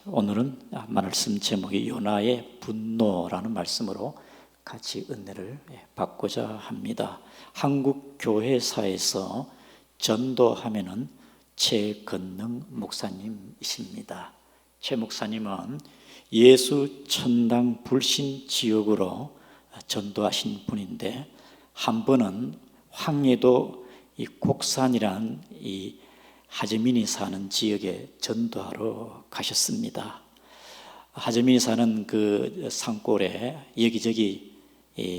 오늘은 말씀 제목이 요나의 분노라는 말씀으로 같이 은혜를 받고자 합니다. 한국 교회사에서 전도하면은 최건능 목사님이십니다. 최 목사님은 예수 천당 불신 지역으로 전도하신 분인데, 한 번은 황해도 이 곡산이란 이 하재민이 사는 지역에 전도하러 가셨습니다. 하재민이 사는 그 산골에 여기저기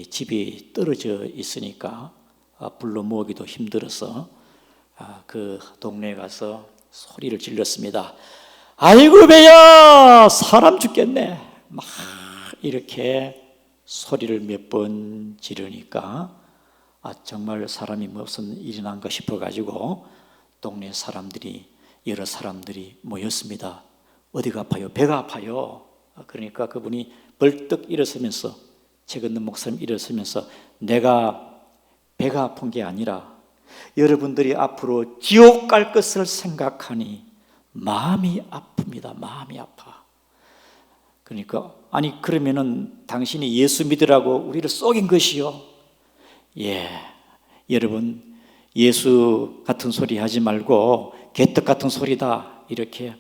집이 떨어져 있으니까 불러 모으기도 힘들어서 그 동네에 가서 소리를 질렀습니다. 아이고 배야, 사람 죽겠네. 막 이렇게 소리를 몇 번 지르니까 정말 사람이 무슨 일이 난가 싶어가지고 동네 사람들이, 여러 사람들이 모였습니다. 어디가 아파요? 배가 아파요. 그러니까 그분이 벌떡 일어서면서, 최건능 목사님 일어서면서, 내가 배가 아픈 게 아니라 여러분들이 앞으로 지옥 갈 것을 생각하니 마음이 아픕니다. 마음이 아파. 그러니까 아니 그러면은 당신이 예수 믿으라고 우리를 속인 것이요? 예, 여러분 예수 같은 소리 하지 말고 개떡 같은 소리다, 이렇게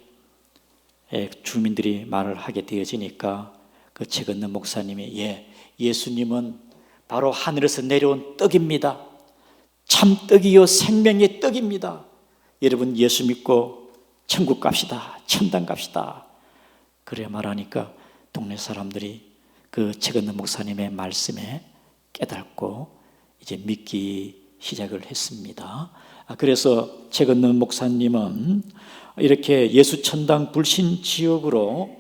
주민들이 말을 하게 되어지니까 그 최건능 목사님이 예수님은 바로 하늘에서 내려온 떡입니다. 참떡이요 생명의 떡입니다. 여러분 예수 믿고 천국 갑시다, 천당 갑시다. 그래 말하니까 동네 사람들이 그 최건능 목사님의 말씀에 깨닫고 이제 믿기 시작을 했습니다. 그래서 최건능 목사님은 이렇게 예수 천당 불신 지역으로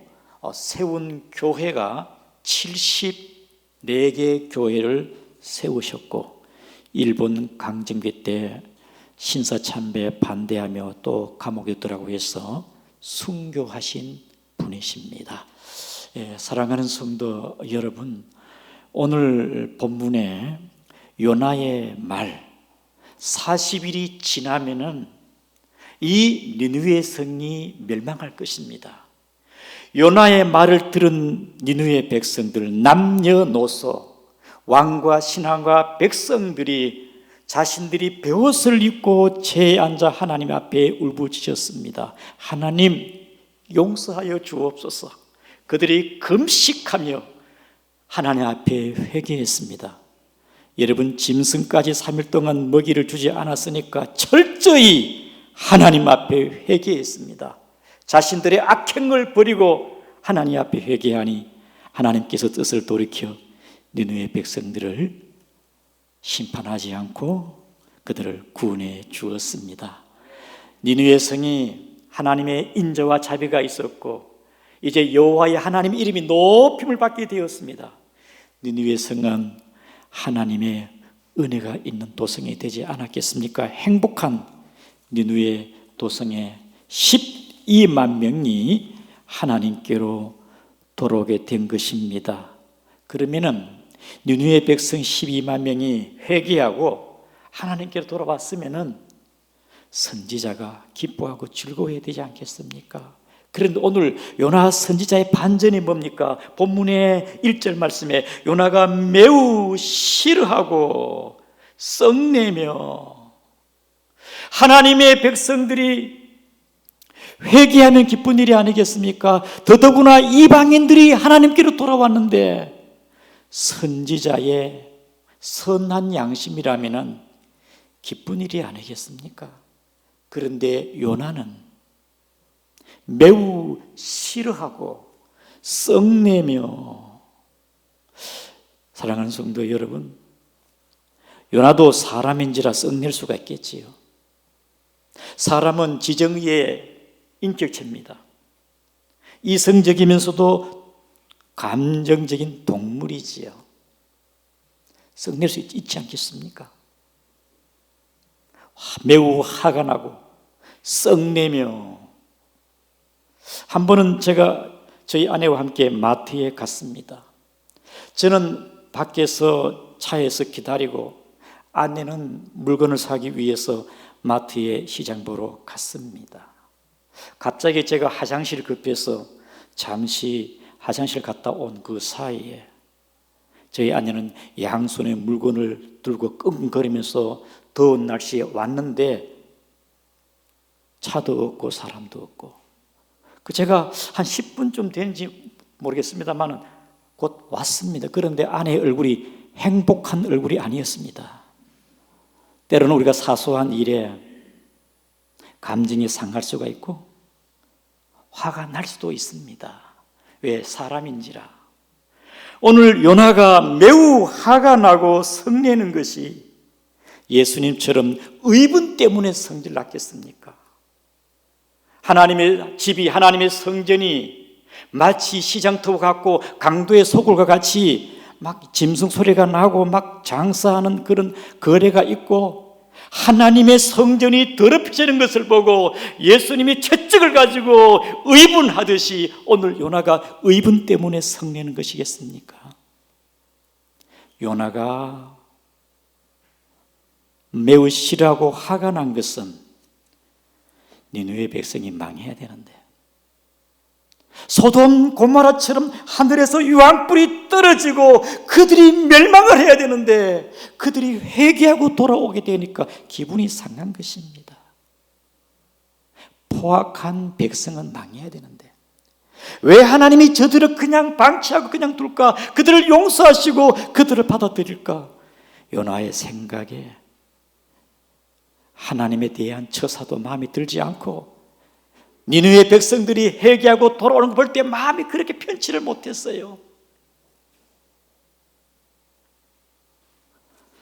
세운 교회가 74개 교회를 세우셨고, 일본 강점기 때 신사참배 반대하며 또 감옥에 있더라고 해서 순교하신 분이십니다. 사랑하는 성도 여러분, 오늘 본문에 요나의 말, 40일이 지나면은 이 니느웨 성이 멸망할 것입니다. 요나의 말을 들은 니느웨 백성들, 남녀노소, 왕과 신하과 백성들이 자신들이 베옷을 입고 제에 앉아 하나님 앞에 울부짖었습니다. 하나님 용서하여 주옵소서. 그들이 금식하며 하나님 앞에 회개했습니다. 여러분, 짐승까지 3일 동안 먹이를 주지 않았으니까 철저히 하나님 앞에 회개했습니다. 자신들의 악행을 버리고 하나님 앞에 회개하니 하나님께서 뜻을 돌이켜 니느웨 백성들을 심판하지 않고 그들을 구원해 주었습니다. 니느웨 성이 하나님의 인자와 자비가 있었고 이제 여호와의 하나님 이름이 높임을 받게 되었습니다. 니느웨 성은 하나님의 은혜가 있는 도성이 되지 않았겠습니까? 행복한 니느웨 도성에 12만 명이 하나님께로 돌아오게 된 것입니다. 그러면은 니느웨 백성 12만 명이 회개하고 하나님께로 돌아왔으면은 선지자가 기뻐하고 즐거워해야 되지 않겠습니까? 그런데 오늘 요나 선지자의 반전이 뭡니까? 본문의 1절 말씀에 요나가 매우 싫어하고 썩내며, 하나님의 백성들이 회개하면 기쁜 일이 아니겠습니까? 더더구나 이방인들이 하나님께로 돌아왔는데 선지자의 선한 양심이라면 기쁜 일이 아니겠습니까? 그런데 요나는 매우 싫어하고 썩내며, 사랑하는 성도 여러분, 요나도 사람인지라 썩낼 수가 있겠지요. 사람은 지정의의 인격체입니다. 이성적이면서도 감정적인 동물이지요. 썩낼 수 있지 않겠습니까? 매우 화가 나고 썩내며. 한 번은 제가 저희 아내와 함께 마트에 갔습니다. 저는 밖에서 차에서 기다리고 아내는 물건을 사기 위해서 마트에 시장 보러 갔습니다. 갑자기 제가 화장실 급해서 잠시 화장실 갔다 온 그 사이에 저희 아내는 양손에 물건을 들고 끙끙거리면서 더운 날씨에 왔는데 차도 없고 사람도 없고 제가 한 10분쯤 된지 모르겠습니다만 곧 왔습니다. 그런데 아내의 얼굴이 행복한 얼굴이 아니었습니다. 때로는 우리가 사소한 일에 감정이 상할 수가 있고 화가 날 수도 있습니다. 왜? 사람인지라. 오늘 요나가 매우 화가 나고 성내는 것이 예수님처럼 의분 때문에 성질 났겠습니까? 하나님의 집이, 하나님의 성전이 마치 시장터 같고 강도의 소굴과 같이 막 짐승 소리가 나고 막 장사하는 그런 거래가 있고 하나님의 성전이 더럽혀지는 것을 보고 예수님이 채찍을 가지고 의분하듯이 오늘 요나가 의분 때문에 성내는 것이겠습니까? 요나가 매우 싫어하고 화가 난 것은 니느웨 백성이 망해야 되는데 소돔 고모라처럼 하늘에서 유황불이 떨어지고 그들이 멸망을 해야 되는데 그들이 회개하고 돌아오게 되니까 기분이 상한 것입니다. 포악한 백성은 망해야 되는데 왜 하나님이 저들을 그냥 방치하고 그냥 둘까? 그들을 용서하시고 그들을 받아들일까? 요나의 생각에 하나님에 대한 처사도 마음에 들지 않고 니느웨 백성들이 회개하고 돌아오는 걸 볼 때 마음이 그렇게 편치를 못했어요.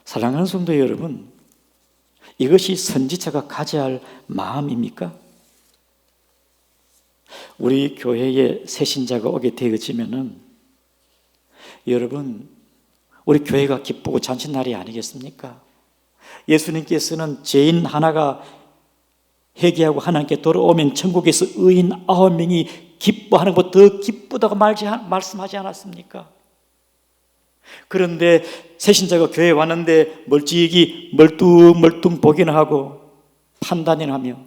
사랑하는 성도 여러분, 이것이 선지자가 가져야 할 마음입니까? 우리 교회에 새신자가 오게 되어지면은 여러분, 우리 교회가 기쁘고 잔치날이 아니겠습니까? 예수님께서는 죄인 하나가 회개하고 하나님께 돌아오면 천국에서 의인 9명이 기뻐하는 것보다 더 기쁘다고 말씀하지 않았습니까? 그런데 새신자가 교회에 왔는데 멀찍이 멀뚱멀뚱 보기는 하고 판단이나 하며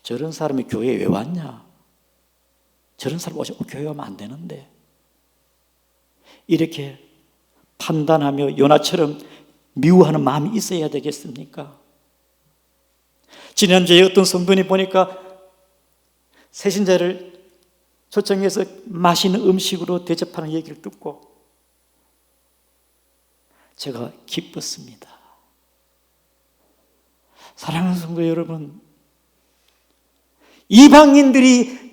저런 사람이 교회에 왜 왔냐? 저런 사람 교회 오면 안 되는데 이렇게 판단하며 요나처럼 미워하는 마음이 있어야 되겠습니까? 지난주에 어떤 성도님 보니까 새신자를 초청해서 맛있는 음식으로 대접하는 얘기를 듣고 제가 기뻤습니다. 사랑하는 성도 여러분, 이방인들이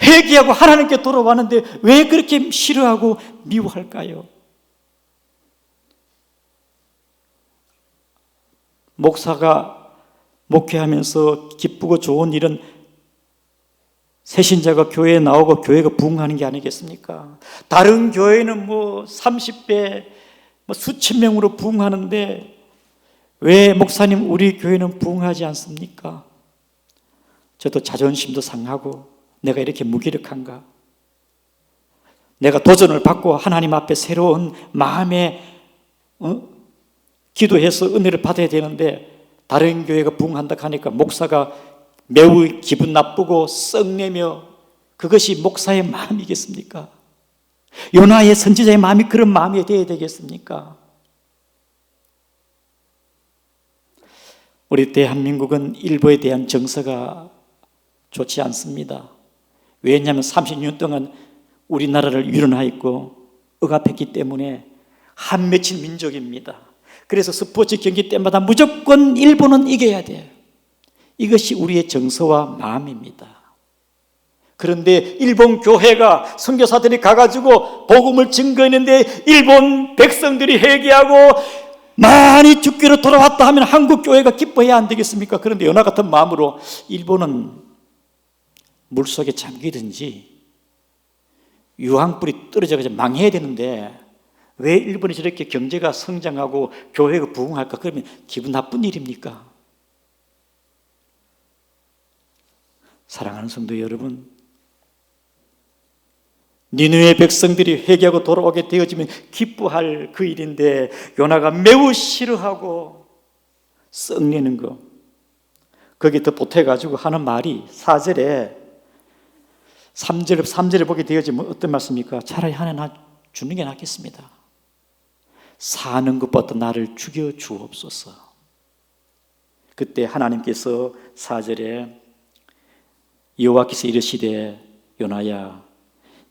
회개하고 하나님께 돌아왔는데 왜 그렇게 싫어하고 미워할까요? 목사가 목회하면서 기쁘고 좋은 일은 새신자가 교회에 나오고 교회가 부흥하는 게 아니겠습니까? 다른 교회는 30배, 수천 명으로 부흥하는데 왜 목사님 우리 교회는 부흥하지 않습니까? 저도 자존심도 상하고 내가 이렇게 무기력한가? 내가 도전을 받고 하나님 앞에 새로운 마음에 기도해서 은혜를 받아야 되는데 다른 교회가 부흥한다 하니까 목사가 매우 기분 나쁘고 썩내며 그것이 목사의 마음이겠습니까? 요나의 선지자의 마음이 그런 마음이 되어야 되겠습니까? 우리 대한민국은 일부에 대한 정서가 좋지 않습니다. 왜냐하면 30년 동안 우리나라를 위론하였고 억압했기 때문에 한 맺힌 민족입니다. 그래서 스포츠 경기 때마다 무조건 일본은 이겨야 돼요. 이것이 우리의 정서와 마음입니다. 그런데 일본 교회가 선교사들이 가가지고 복음을 증거했는데 일본 백성들이 회개하고 많이 주께로 돌아왔다 하면 한국 교회가 기뻐해야 안 되겠습니까? 그런데 요나 같은 마음으로 일본은 물속에 잠기든지 유황불이 떨어져서 망해야 되는데 왜 일본이 저렇게 경제가 성장하고 교회가 부흥할까? 그러면 기분 나쁜 일입니까? 사랑하는 성도 여러분, 니느웨 백성들이 회개하고 돌아오게 되어지면 기뻐할 그 일인데 요나가 매우 싫어하고 썩내는 거 거기에 더 보태가지고 하는 말이 4절에 3절에 보게 되어지면 어떤 말씀입니까? 차라리 하나 주는 게 낫겠습니다. 사는 것보다 나를 죽여 주옵소서. 그때 하나님께서 4절에 여호와께서 이르시되 요나야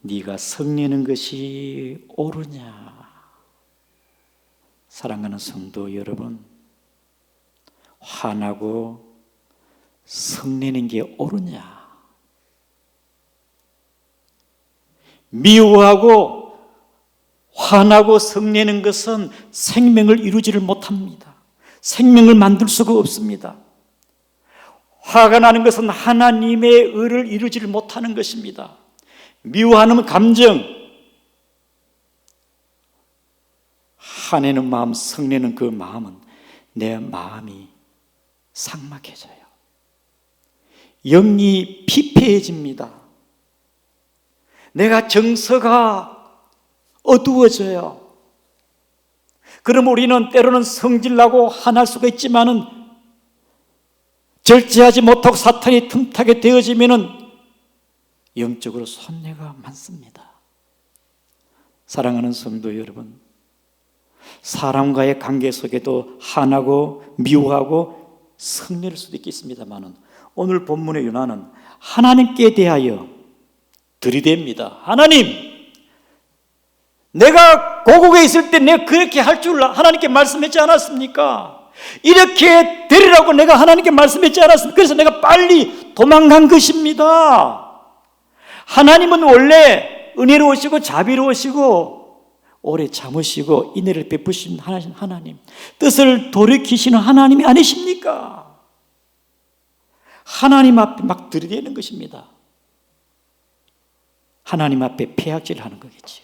네가 성내는 것이 옳으냐. 사랑하는 성도 여러분, 화나고 성내는 게 옳으냐? 미워하고 화나고 성내는 것은 생명을 이루지를 못합니다. 생명을 만들 수가 없습니다. 화가 나는 것은 하나님의 의를 이루지를 못하는 것입니다. 미워하는 감정, 화내는 마음, 성내는 그 마음은 내 마음이 삭막해져요. 영이 피폐해집니다. 내가 정서가 어두워져요. 그럼 우리는 때로는 성질나고 화날 수가 있지만은 절제하지 못하고 사탄이 틈타게 되어지면은 영적으로 손해가 많습니다. 사랑하는 성도 여러분, 사람과의 관계 속에도 화나고 미워하고 성낼 수도 있겠습니다만은 오늘 본문의 요나는 하나님께 대하여 들이댑니다. 하나님, 내가 고국에 있을 때 내가 그렇게 할 줄 하나님께 말씀했지 않았습니까? 이렇게 되리라고 내가 하나님께 말씀했지 않았습니까? 그래서 내가 빨리 도망간 것입니다. 하나님은 원래 은혜로우시고 자비로우시고 오래 참으시고 인애를 베푸신 하나님, 뜻을 돌이키시는 하나님이 아니십니까? 하나님 앞에 막 들이대는 것입니다. 하나님 앞에 폐악질하는 거겠지.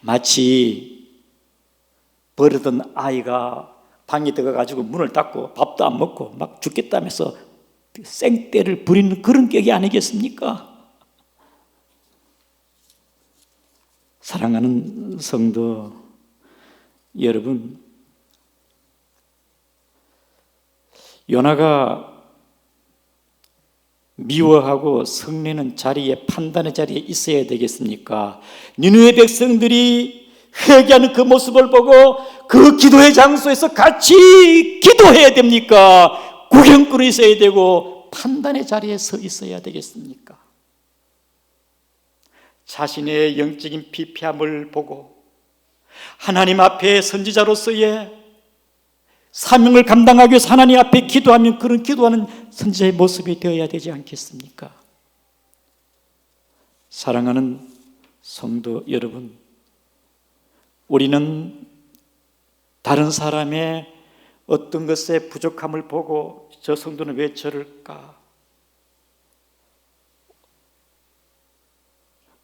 마치 버리던 아이가 방에 들어가가지고 문을 닫고 밥도 안 먹고 막 죽겠다면서 생떼를 부리는 그런 격이 아니겠습니까? 사랑하는 성도 여러분, 요나가 미워하고 성내는 자리에, 판단의 자리에 있어야 되겠습니까? 니느웨 백성들이 회개하는 그 모습을 보고 그 기도의 장소에서 같이 기도해야 됩니까? 구경꾼이 있어야 되고 판단의 자리에 서 있어야 되겠습니까? 자신의 영적인 피폐함을 보고 하나님 앞에 선지자로서의 사명을 감당하기 위해서 하나님 앞에 기도하면 그런 기도하는 선지자의 모습이 되어야 되지 않겠습니까? 사랑하는 성도 여러분, 우리는 다른 사람의 어떤 것에 부족함을 보고 저 성도는 왜 저럴까?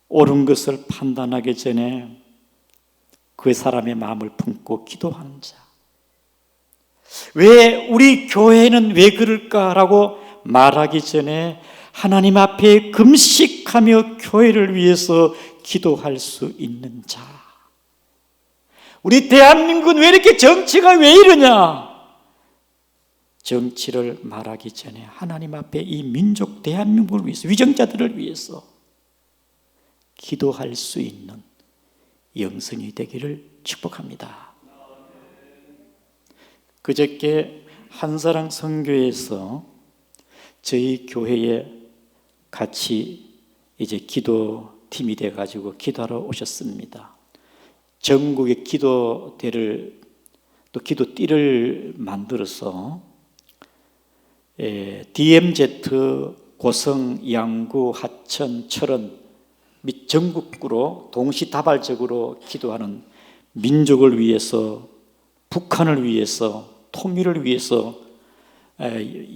옳은 것을 판단하기 전에 그 사람의 마음을 품고 기도하는 자. 왜 우리 교회는 왜 그럴까라고 말하기 전에 하나님 앞에 금식하며 교회를 위해서 기도할 수 있는 자. 우리 대한민국은 왜 이렇게 정치가 왜 이러냐? 정치를 말하기 전에 하나님 앞에 이 민족 대한민국을 위해서, 위정자들을 위해서 기도할 수 있는 영성이 되기를 축복합니다. 그저께 한사랑 선교에서 저희 교회에 같이 이제 기도팀이 돼가지고 기도하러 오셨습니다. 전국의 기도대를 또 기도띠를 만들어서 DMZ, 고성, 양구, 하천, 철원 및 전국구로 동시다발적으로 기도하는 민족을 위해서, 북한을 위해서, 통일을 위해서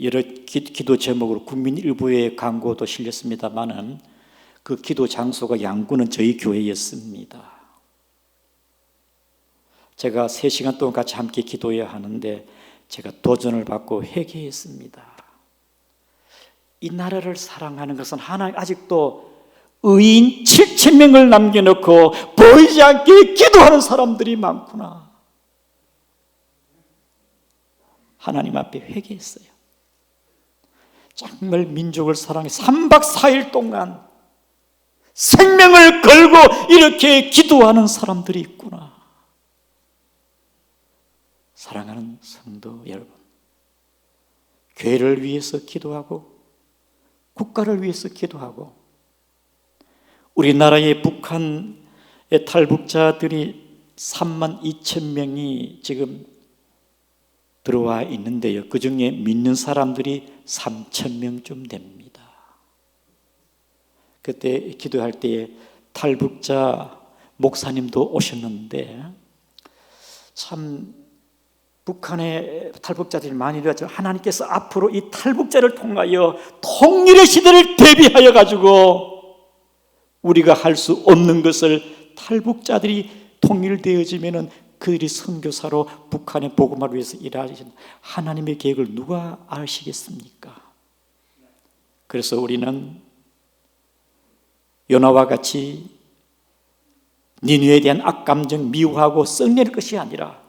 여러 기도 제목으로 국민일보에 광고도 실렸습니다마는 그 기도 장소가 양구는 저희 교회였습니다. 제가 3시간 동안 같이 함께 기도해야 하는데 제가 도전을 받고 회개했습니다. 이 나라를 사랑하는 것은 하나님, 아직도 의인 7,000명을 남겨놓고 보이지 않게 기도하는 사람들이 많구나. 하나님 앞에 회개했어요. 정말 민족을 사랑해 3박 4일 동안 생명을 걸고 이렇게 기도하는 사람들이 있구나. 사랑하는 성도 여러분, 교회를 위해서 기도하고 국가를 위해서 기도하고 우리나라의 북한의 탈북자들이 3만 2천 명이 지금 들어와 있는데요, 그 중에 믿는 사람들이 3천 명쯤 됩니다. 그때 기도할 때에 탈북자 목사님도 오셨는데 참 북한의 탈북자들이 많이 되었죠. 하나님께서 앞으로 이 탈북자를 통하여 통일의 시대를 대비하여 가지고 우리가 할 수 없는 것을 탈북자들이 통일되어지면은 그들이 선교사로 북한의 복음화를 위해서 일하시는 하나님의 계획을 누가 아시겠습니까? 그래서 우리는 요나와 같이 니느웨에 대한 악감정 미워하고 썩낼 것이 아니라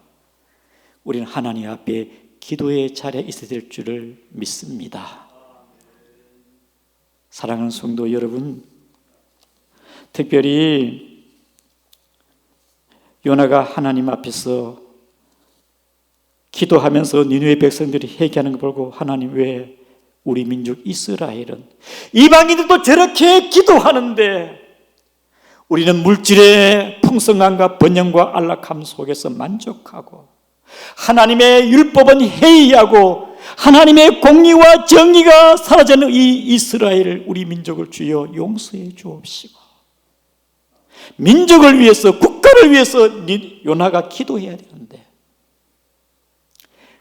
우리는 하나님 앞에 기도의 자리에 있어야 될 줄을 믿습니다. 사랑하는 성도 여러분, 특별히 요나가 하나님 앞에서 기도하면서 니느웨 백성들이 회개하는 걸 보고 하나님 왜 우리 민족 이스라엘은 이방인들도 저렇게 기도하는데 우리는 물질의 풍성함과 번영과 안락함 속에서 만족하고 하나님의 율법은 해이하고 하나님의 공의와 정의가 사라지는 이 이스라엘 우리 민족을 주여 용서해 주옵시고 민족을 위해서 국가를 위해서 요나가 기도해야 되는데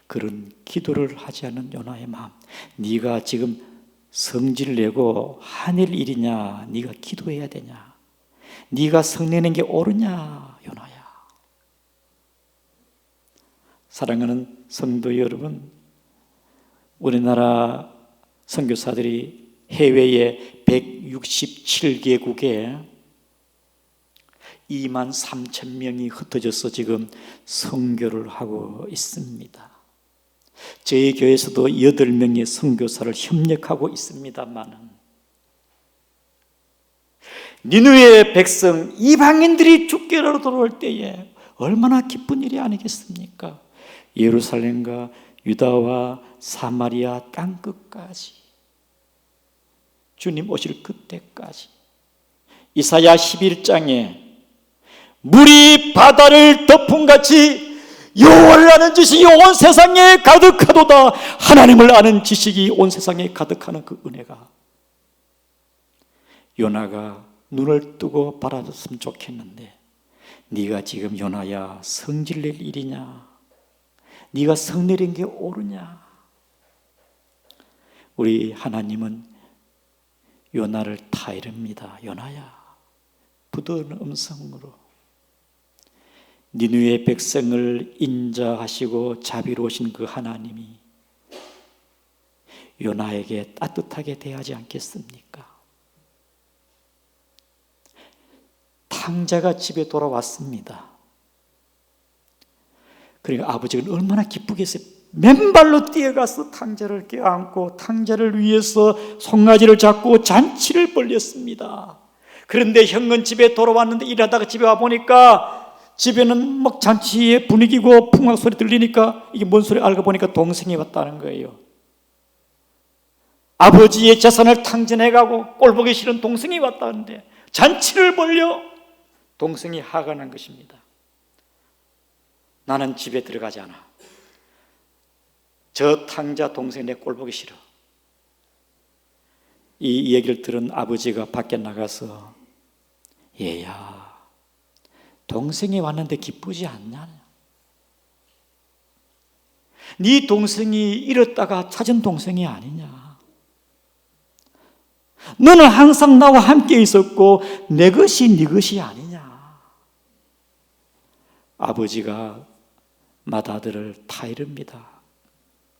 그런 기도를 하지 않는 요나의 마음, 네가 지금 성질 내고 하늘 일이냐, 네가 기도해야 되냐, 네가 성내는 게 옳으냐 요나야. 사랑하는 성도 여러분, 우리나라 선교사들이 해외에 167개국에 2만 3천 명이 흩어져서 지금 선교를 하고 있습니다. 저희 교회에서도 8명의 선교사를 협력하고 있습니다만 니느웨의 백성 이방인들이 주께로 돌아올 때에 얼마나 기쁜 일이 아니겠습니까? 예루살렘과 유다와 사마리아 땅끝까지 주님 오실 그때까지 이사야 11장에 물이 바다를 덮음같이 여호와를 아는 지식이 온 세상에 가득하도다. 하나님을 아는 지식이 온 세상에 가득하는 그 은혜가 요나가 눈을 뜨고 바라봤으면 좋겠는데 네가 지금 요나야 성질낼 일이냐, 네가 성내린 게 옳으냐. 우리 하나님은 요나를 타이릅니다. 요나야, 부드러운 음성으로 니느웨 백성을 인자하시고 자비로우신 그 하나님이 요나에게 따뜻하게 대하지 않겠습니까? 탕자가 집에 돌아왔습니다. 그러니까 아버지가 얼마나 기쁘겠어요. 맨발로 뛰어가서 탕자를 껴안고 탕자를 위해서 송아지를 잡고 잔치를 벌였습니다. 그런데 형은 집에 돌아왔는데 일하다가 집에 와보니까 집에는 막 잔치의 분위기고 풍악 소리 들리니까 이게 뭔 소리 알고 보니까 동생이 왔다는 거예요. 아버지의 재산을 탕진해가고 꼴보기 싫은 동생이 왔다는데 잔치를 벌려 동생이 화가 난 것입니다. 나는 집에 들어가지 않아. 저 탕자 동생 내 꼴보기 싫어. 이 얘기를 들은 아버지가 밖에 나가서 얘야, 동생이 왔는데 기쁘지 않냐? 네 동생이 잃었다가 찾은 동생이 아니냐? 너는 항상 나와 함께 있었고 내 것이 네 것이 아니냐? 아버지가 맏아들을 타이릅니다.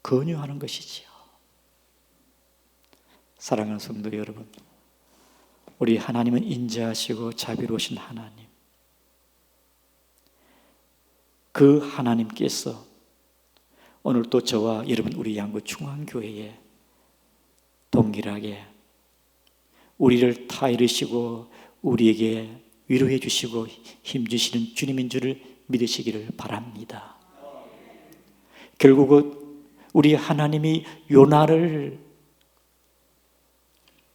권유하는 것이지요. 사랑하는 성도 여러분, 우리 하나님은 인자하시고 자비로우신 하나님, 그 하나님께서 오늘 또 저와 여러분 우리 양구 중앙교회에 동일하게 우리를 타이르시고 우리에게 위로해 주시고 힘 주시는 주님인 줄을 믿으시기를 바랍니다. 결국은 우리 하나님이 요나를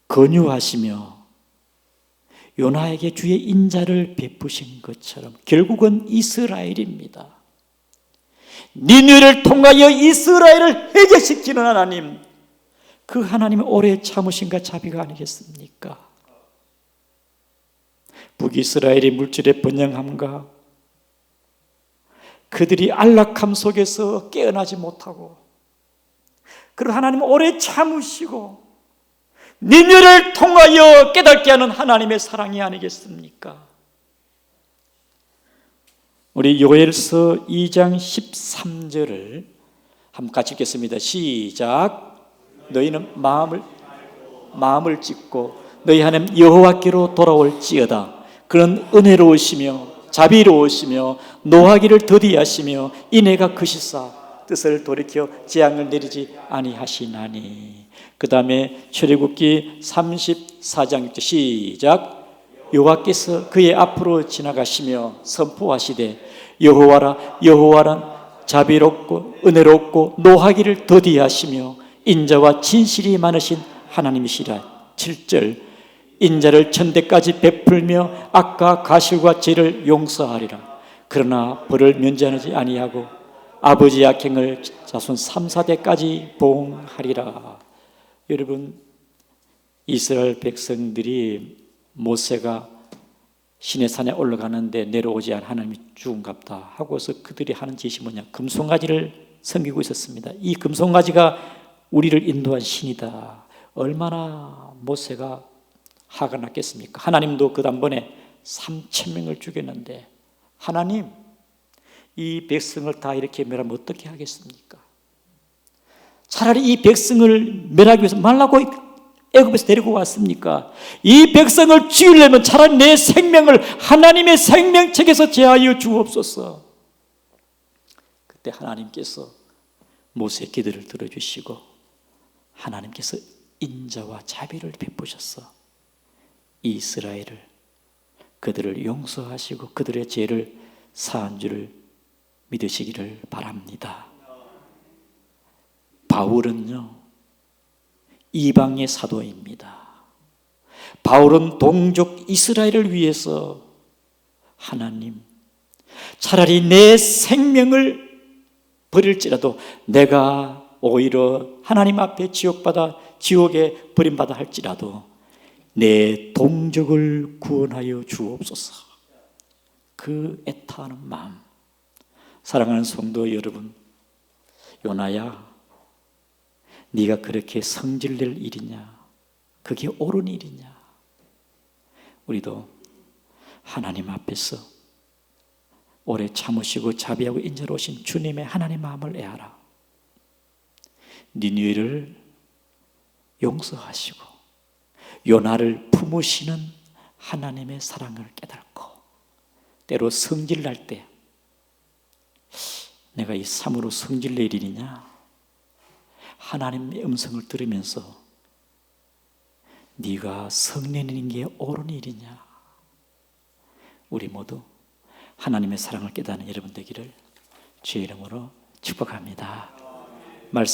권유하시며 요나에게 주의 인자를 베푸신 것처럼 결국은 이스라엘입니다. 니느웨를 통하여 이스라엘을 해결시키는 하나님, 그 하나님의 오래 참으심과 자비가 아니겠습니까? 북이스라엘의 물질의 번영함과 그들이 안락함 속에서 깨어나지 못하고 그런 하나님은 오래 참으시고 니느웨를 통하여 깨닫게 하는 하나님의 사랑이 아니겠습니까? 우리 요엘서 2장 13절을 한번 같이 읽겠습니다. 시작. 너희는 마음을 찢고 너희 하나님 여호와께로 돌아올지어다. 그는 은혜로우시며 자비로우시며 노하기를 더디하시며 인애가 크시사 뜻을 돌이켜 재앙을 내리지 아니하시나니. 그 다음에 출애굽기 34장 6절 시작. 여호와께서 그의 앞으로 지나가시며 선포하시되 여호와라 여호와란 자비롭고 은혜롭고 노하기를 더디하시며 인자와 진실이 많으신 하나님이시라. 7절 인자를 천대까지 베풀며 악과 가실과 죄를 용서하리라. 그러나 벌을 면제하지 아니하고 아버지 악행을 자손 3, 4대까지 보응하리라. 여러분, 이스라엘 백성들이 모세가 시내산에 올라가는데 내려오지 않은 하나님이 죽은갑다 하고서 그들이 하는 짓이 뭐냐, 금송아지를 섬기고 있었습니다. 이 금송아지가 우리를 인도한 신이다. 얼마나 모세가 화가 났겠습니까? 하나님도 그 단번에 3,000명을 죽였는데 하나님, 이 백성을 다 이렇게 멸하면 어떻게 하겠습니까? 차라리 이 백성을 멸하기 위해서 말라고 애굽에서 데리고 왔습니까? 이 백성을 죽이려면 차라리 내 생명을 하나님의 생명책에서 제하여 주옵소서. 그때 하나님께서 모세의 기도를 들어주시고 하나님께서 인자와 자비를 베푸셔서 이스라엘을, 그들을 용서하시고 그들의 죄를 사한 줄을 믿으시기를 바랍니다. 바울은요, 이방의 사도입니다. 바울은 동족 이스라엘을 위해서 하나님, 차라리 내 생명을 버릴지라도 내가 오히려 하나님 앞에 지옥에 버림받아 할지라도 내 동족을 구원하여 주옵소서. 그 애타하는 마음. 사랑하는 성도 여러분, 요나야, 네가 그렇게 성질낼 일이냐? 그게 옳은 일이냐? 우리도 하나님 앞에서 오래 참으시고 자비하고 인자로우신 주님의 하나님 마음을 애하라. 니느웨를 용서하시고 요나를 품으시는 하나님의 사랑을 깨닫고, 때로 성질날 때 내가 이 참으로 성질낼 일이냐? 하나님의 음성을 들으면서 네가 성내는 게 옳은 일이냐? 우리 모두 하나님의 사랑을 깨닫는 여러분 되기를 주의 이름으로 축복합니다. 말씀